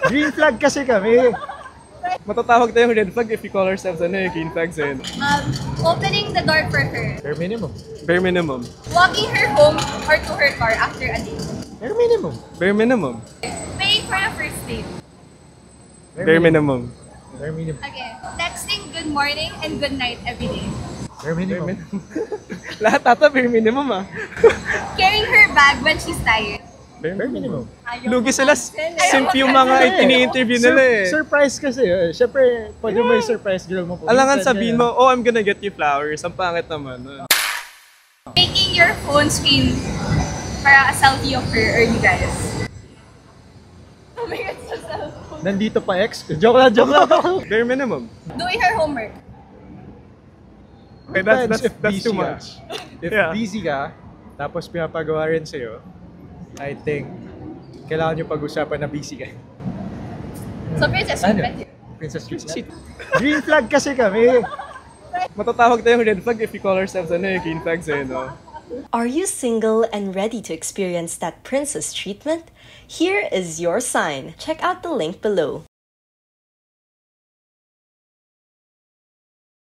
Green flag kasi kami. Matatawag tayong red flag if we call ourselves green flags eh. Opening the door for her. Bare minimum. Bare minimum. Walking her home or to her car after a date. Bare minimum. Bare minimum. Paying for a first date. Bare minimum. Bare minimum. Okay. Texting good morning and good night every day. Bare minimum. Lahat ata bare minimum ah. Carrying her bag when she's tired. Bare minimum. Lugi sila, simp yung mga ini-interview nila eh. Surprise kasi. Siyempre, pag may surprise girl mo po. Alangan sabihin mo, oh, I'm gonna get you flowers. Ang pangit naman. Taking your phone screen para a selfie of her or you guys. Oh my God, so cellphone. Nandito pa ex. Joke lang. Bare minimum. Doing her homework. Okay, that's too much. If Yeah. busy ka, tapos pinapagawa rin sa'yo, I think, kailangan nyo pag-usapan na busy ka. So, princess treatment. Princess treatment? Green flag kasi kami. Matatawag tayong red flag if we call ourselves green flags eh, no? Are you single and ready to experience that princess treatment? Here is your sign. Check out the link below.